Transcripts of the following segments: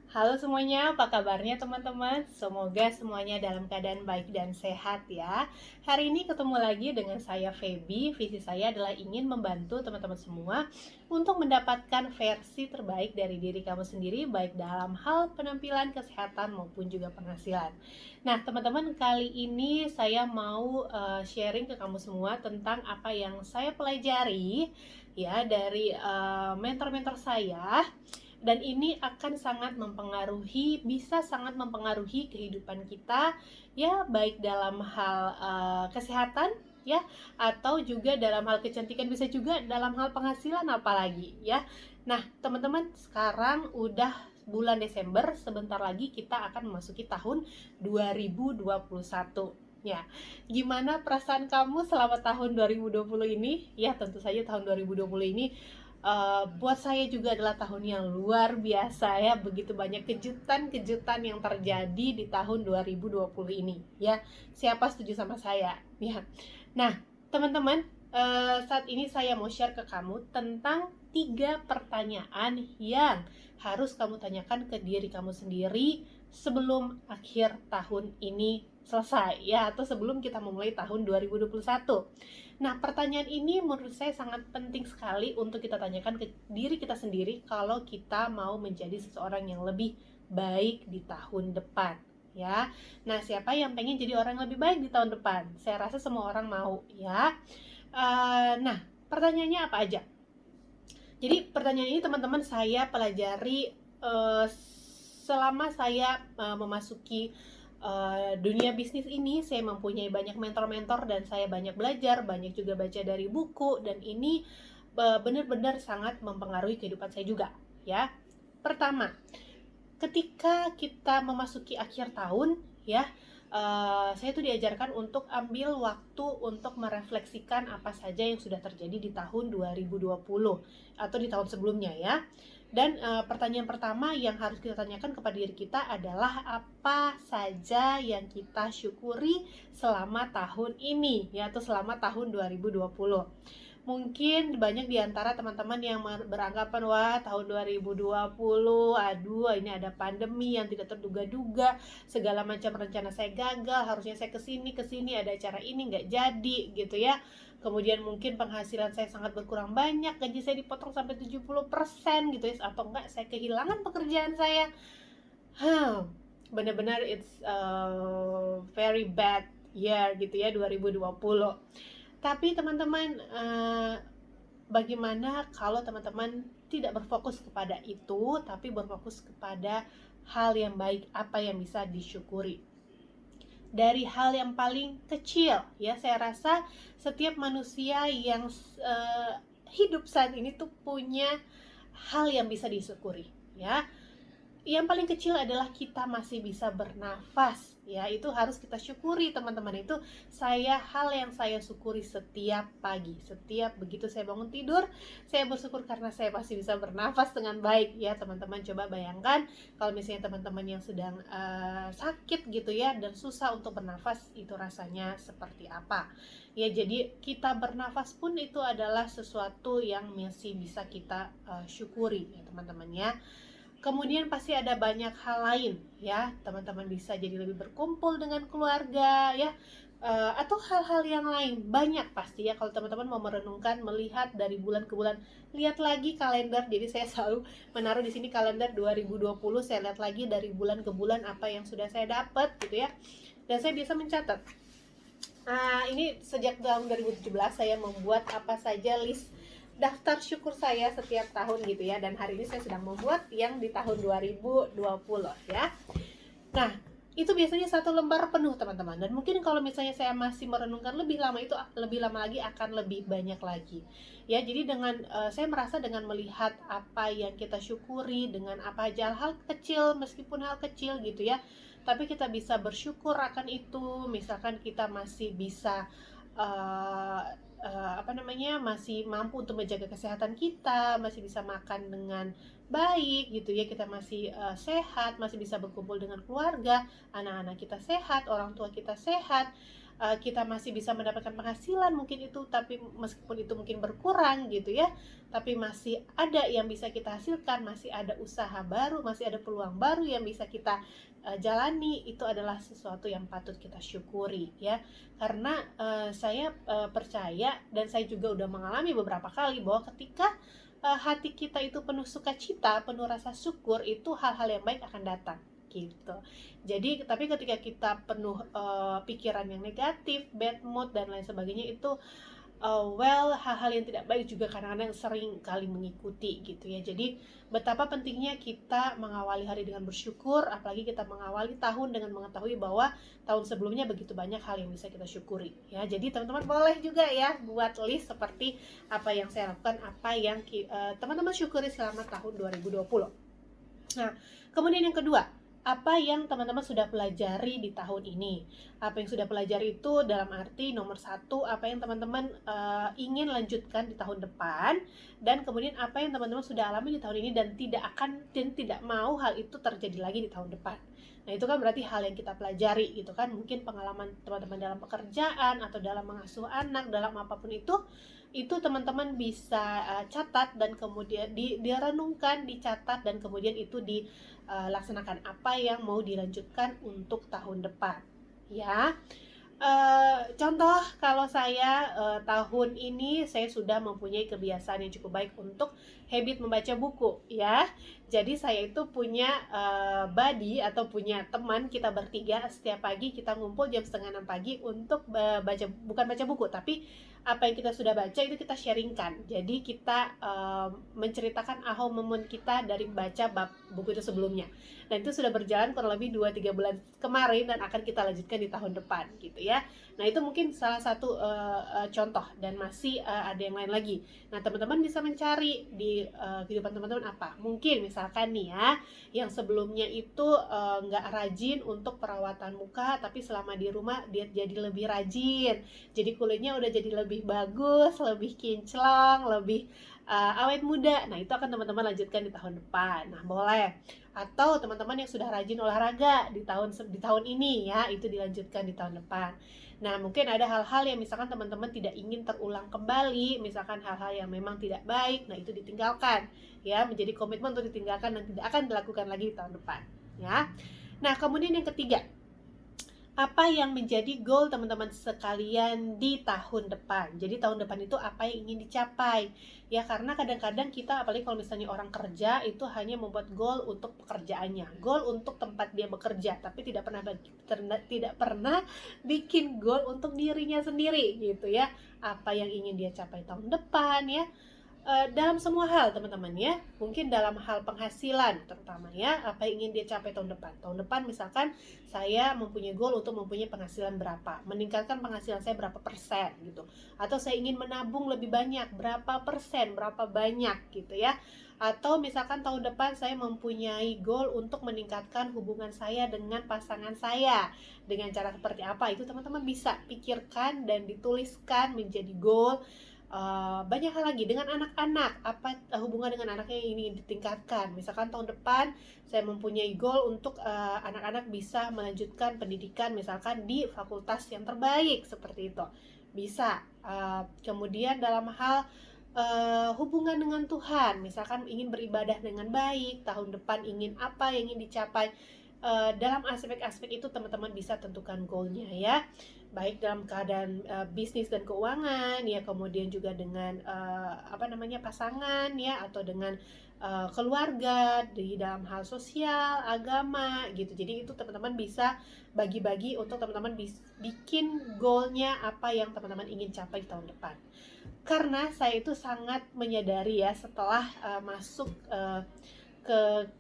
Halo semuanya, apa kabarnya teman-teman? Semoga semuanya dalam keadaan baik dan sehat ya. Hari ini ketemu lagi dengan saya Feby. Visi saya adalah ingin membantu teman-teman semua untuk mendapatkan versi terbaik dari diri kamu sendiri, baik dalam hal penampilan, kesehatan maupun juga penghasilan. Nah, teman-teman, kali ini saya mau sharing ke kamu semua tentang apa yang saya pelajari ya dari mentor-mentor saya, dan ini akan sangat mempengaruhi, bisa sangat mempengaruhi kehidupan kita ya, baik dalam hal kesehatan ya, atau juga dalam hal kecantikan, bisa juga dalam hal penghasilan apalagi ya. Nah teman-teman, sekarang udah bulan Desember, sebentar lagi kita akan memasuki tahun 2021 ya. Gimana perasaan kamu selama tahun 2020 ini? Ya tentu saja tahun 2020 ini buat saya juga adalah tahun yang luar biasa ya. Begitu banyak kejutan-kejutan yang terjadi di tahun 2020 ini ya. Siapa setuju sama saya ya. Nah teman-teman, saat ini saya mau share ke kamu tentang 3 pertanyaan yang harus kamu tanyakan ke diri kamu sendiri sebelum akhir tahun ini selesai ya, atau sebelum kita memulai tahun 2021. Nah, pertanyaan ini menurut saya sangat penting sekali untuk kita tanyakan ke diri kita sendiri kalau kita mau menjadi seseorang yang lebih baik di tahun depan, ya. Nah, siapa yang pengen jadi orang yang lebih baik di tahun depan? Saya rasa semua orang mau, ya. Nah, pertanyaannya apa aja? Jadi, pertanyaan ini teman-teman saya pelajari selama saya memasuki dunia bisnis ini. Saya mempunyai banyak mentor-mentor dan saya banyak belajar, banyak juga baca dari buku, dan ini benar-benar sangat mempengaruhi kehidupan saya juga ya. Pertama, ketika kita memasuki akhir tahun ya, saya tuh diajarkan untuk ambil waktu untuk merefleksikan apa saja yang sudah terjadi di tahun 2020 atau di tahun sebelumnya ya. Dan pertanyaan pertama yang harus kita tanyakan kepada diri kita adalah apa saja yang kita syukuri selama tahun ini ya, atau selama tahun 2020. Mungkin banyak di antara teman-teman yang beranggapan, wah tahun 2020, aduh ini ada pandemi yang tidak terduga-duga, segala macam rencana saya gagal, harusnya saya kesini, ada acara ini nggak jadi gitu ya. Kemudian mungkin penghasilan saya sangat berkurang banyak, gaji saya dipotong sampai 70% gitu ya, atau enggak saya kehilangan pekerjaan saya. Benar-benar it's a very bad year gitu ya 2020. Tapi teman-teman, bagaimana kalau teman-teman tidak berfokus kepada itu, tapi berfokus kepada hal yang baik, apa yang bisa disyukuri dari hal yang paling kecil ya. Saya rasa setiap manusia yang hidup saat ini tuh punya hal yang bisa disyukuri ya. Yang paling kecil adalah kita masih bisa bernafas ya, itu harus kita syukuri teman-teman. Itu hal yang saya syukuri setiap pagi, setiap begitu saya bangun tidur, saya bersyukur karena saya masih bisa bernafas dengan baik ya teman-teman. Coba bayangkan kalau misalnya teman-teman yang sedang sakit gitu ya, dan susah untuk bernafas, itu rasanya seperti apa ya. Jadi kita bernafas pun itu adalah sesuatu yang masih bisa kita syukuri ya teman-teman ya. Kemudian pasti ada banyak hal lain ya, teman-teman bisa jadi lebih berkumpul dengan keluarga ya, atau hal-hal yang lain banyak pasti ya. Kalau teman-teman mau merenungkan, melihat dari bulan ke bulan, lihat lagi kalender. Jadi saya selalu menaruh di sini kalender 2020, saya lihat lagi dari bulan ke bulan apa yang sudah saya dapat gitu ya, dan saya bisa mencatat. Ini sejak tahun 2017 saya membuat apa saja list daftar syukur saya setiap tahun gitu ya, dan hari ini saya sedang membuat yang di tahun 2020 ya. Nah, itu biasanya 1 lembar penuh teman-teman, dan mungkin kalau misalnya saya masih merenungkan lebih lama, itu lebih lama lagi akan lebih banyak lagi ya. Jadi dengan saya merasa dengan melihat apa yang kita syukuri, dengan apa aja hal kecil, meskipun hal kecil gitu ya, tapi kita bisa bersyukur akan itu. Misalkan kita masih bisa uh, masih mampu untuk menjaga kesehatan kita, masih bisa makan dengan baik gitu ya, kita masih sehat, masih bisa berkumpul dengan keluarga, anak-anak kita sehat, orang tua kita sehat, kita masih bisa mendapatkan penghasilan mungkin itu, tapi meskipun itu mungkin berkurang gitu ya, tapi masih ada yang bisa kita hasilkan, masih ada usaha baru, masih ada peluang baru yang bisa kita jalani. Itu adalah sesuatu yang patut kita syukuri ya. Karena saya percaya, dan saya juga udah mengalami beberapa kali, bahwa ketika hati kita itu penuh sukacita, penuh rasa syukur, itu hal-hal yang baik akan datang gitu. Jadi tapi ketika kita penuh pikiran yang negatif, bad mood dan lain sebagainya, itu hal-hal yang tidak baik juga kadang-kadang sering kali mengikuti gitu ya. Jadi betapa pentingnya kita mengawali hari dengan bersyukur, apalagi kita mengawali tahun dengan mengetahui bahwa tahun sebelumnya begitu banyak hal yang bisa kita syukuri ya. Jadi teman-teman boleh juga ya buat list seperti apa yang saya lakukan, apa yang teman-teman syukuri selama tahun 2020. Nah, kemudian yang kedua, apa yang teman-teman sudah pelajari di tahun ini? Apa yang sudah pelajari itu dalam arti nomor satu, apa yang teman-teman ingin lanjutkan di tahun depan, dan kemudian apa yang teman-teman sudah alami di tahun ini dan tidak mau hal itu terjadi lagi di tahun depan. Nah, itu kan berarti hal yang kita pelajari gitu kan. Mungkin pengalaman teman-teman dalam pekerjaan atau dalam mengasuh anak, dalam apapun itu teman-teman bisa catat dan kemudian direnungkan, dicatat, dan kemudian itu dilaksanakan apa yang mau dilanjutkan untuk tahun depan ya. Contoh, kalau saya tahun ini saya sudah mempunyai kebiasaan yang cukup baik untuk habit membaca buku ya. Jadi saya itu punya buddy atau punya teman, kita bertiga setiap pagi kita ngumpul jam 5:30 pagi untuk bukan baca buku, tapi apa yang kita sudah baca itu kita sharingkan. Jadi kita menceritakan aha moment kita dari baca bab buku itu sebelumnya. Dan itu sudah berjalan kurang lebih 2-3 bulan kemarin dan akan kita lanjutkan di tahun depan gitu ya. Nah, itu mungkin salah satu contoh, dan masih ada yang lain lagi. Nah, teman-teman bisa mencari di kehidupan teman-teman apa. Mungkin misalkan nih ya, yang sebelumnya itu nggak rajin untuk perawatan muka, tapi selama di rumah dia jadi lebih rajin. Jadi kulitnya udah jadi lebih bagus, lebih kinclong, lebih awet muda. Nah, itu akan teman-teman lanjutkan di tahun depan. Nah, boleh. Atau teman-teman yang sudah rajin olahraga di tahun ini ya, itu dilanjutkan di tahun depan. Nah, mungkin ada hal-hal yang misalkan teman-teman tidak ingin terulang kembali, misalkan hal-hal yang memang tidak baik, nah itu ditinggalkan ya, menjadi komitmen untuk ditinggalkan dan tidak akan dilakukan lagi di tahun depan ya. Nah, kemudian yang ketiga, apa yang menjadi goal teman-teman sekalian di tahun depan. Jadi tahun depan itu apa yang ingin dicapai ya, karena kadang-kadang kita, apalagi kalau misalnya orang kerja, itu hanya membuat goal untuk pekerjaannya, goal untuk tempat dia bekerja, tapi tidak pernah bikin goal untuk dirinya sendiri gitu ya. Apa yang ingin dia capai tahun depan ya, dalam semua hal teman-teman ya. Mungkin dalam hal penghasilan terutama ya, apa yang ingin dia capai tahun depan misalkan saya mempunyai goal untuk mempunyai penghasilan berapa, meningkatkan penghasilan saya berapa persen gitu, atau saya ingin menabung lebih banyak berapa persen, berapa banyak gitu ya. Atau misalkan tahun depan saya mempunyai goal untuk meningkatkan hubungan saya dengan pasangan saya, dengan cara seperti apa, itu teman-teman bisa pikirkan dan dituliskan menjadi goal. Banyak hal lagi dengan anak-anak, apa hubungan dengan anaknya yang ingin ditingkatkan. Misalkan tahun depan saya mempunyai goal untuk anak-anak bisa melanjutkan pendidikan misalkan di fakultas yang terbaik, seperti itu bisa. Kemudian dalam hal hubungan dengan Tuhan, misalkan ingin beribadah dengan baik, tahun depan ingin apa yang ingin dicapai. Dalam aspek-aspek itu teman-teman bisa tentukan goalnya ya, baik dalam keadaan bisnis dan keuangan ya, kemudian juga dengan pasangan ya, atau dengan keluarga, di dalam hal sosial, agama gitu. Jadi itu teman-teman bisa bagi-bagi untuk teman-teman bikin goalnya apa yang teman-teman ingin capai di tahun depan. Karena saya itu sangat menyadari ya, setelah masuk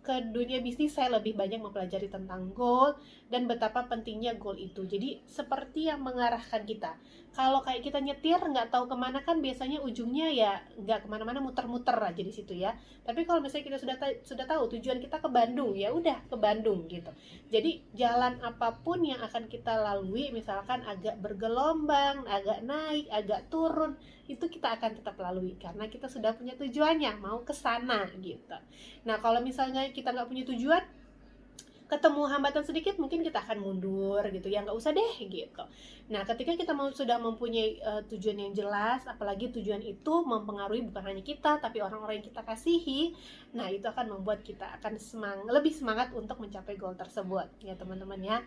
ke dunia bisnis, saya lebih banyak mempelajari tentang goal dan betapa pentingnya goal itu. Jadi seperti yang mengarahkan kita. Kalau kayak kita nyetir nggak tahu kemana, kan biasanya ujungnya ya nggak kemana-mana, muter-muter aja di situ ya. Tapi kalau misalnya kita sudah tahu tujuan kita ke Bandung, ya udah ke Bandung gitu. Jadi jalan apapun yang akan kita lalui, misalkan agak bergelombang, agak naik, agak turun, itu kita akan tetap lalui karena kita sudah punya tujuannya, mau ke sana gitu. Nah, kalau misalnya kita nggak punya tujuan, ketemu hambatan sedikit mungkin kita akan mundur gitu ya, nggak usah deh gitu. Nah, ketika kita sudah mempunyai tujuan yang jelas, apalagi tujuan itu mempengaruhi bukan hanya kita tapi orang-orang yang kita kasihi, nah itu akan membuat kita akan lebih semangat untuk mencapai goal tersebut ya teman-teman ya.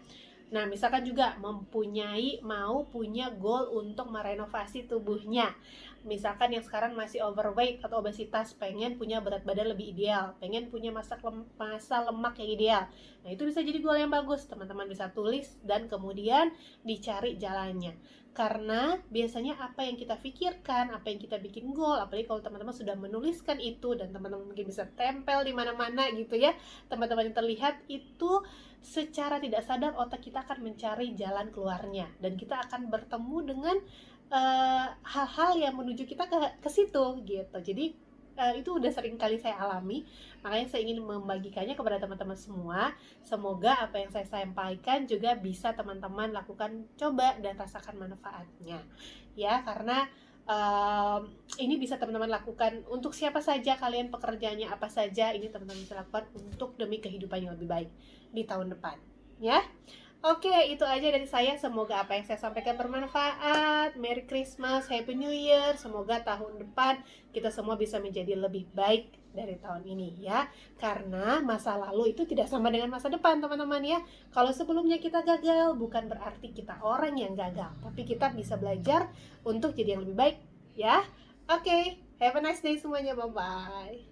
Nah, misalkan juga mau punya goal untuk merenovasi tubuhnya. Misalkan yang sekarang masih overweight atau obesitas, pengen punya berat badan lebih ideal, pengen punya masa lemak yang ideal. Nah, itu bisa jadi goal yang bagus. Teman-teman bisa tulis dan kemudian dicari jalannya. Karena biasanya apa yang kita pikirkan, apa yang kita bikin goal, apalagi kalau teman-teman sudah menuliskan itu dan teman-teman mungkin bisa tempel di mana-mana gitu ya. Teman-teman yang terlihat itu secara tidak sadar otak kita akan mencari jalan keluarnya dan kita akan bertemu dengan hal-hal yang menuju kita ke situ gitu. Jadi itu udah sering kali saya alami, makanya saya ingin membagikannya kepada teman-teman semua. Semoga apa yang saya sampaikan juga bisa teman-teman lakukan, coba dan rasakan manfaatnya ya, karena ini bisa teman-teman lakukan untuk siapa saja kalian, pekerjaannya apa saja, ini teman-teman bisa lakukan untuk demi kehidupan yang lebih baik di tahun depan ya. Oke, itu aja dari saya. Semoga apa yang saya sampaikan bermanfaat. Merry Christmas, Happy New Year. Semoga tahun depan kita semua bisa menjadi lebih baik dari tahun ini ya. Karena masa lalu itu tidak sama dengan masa depan teman-teman ya. Kalau sebelumnya kita gagal, bukan berarti kita orang yang gagal, tapi kita bisa belajar untuk jadi yang lebih baik ya. Oke, have a nice day semuanya, bye-bye.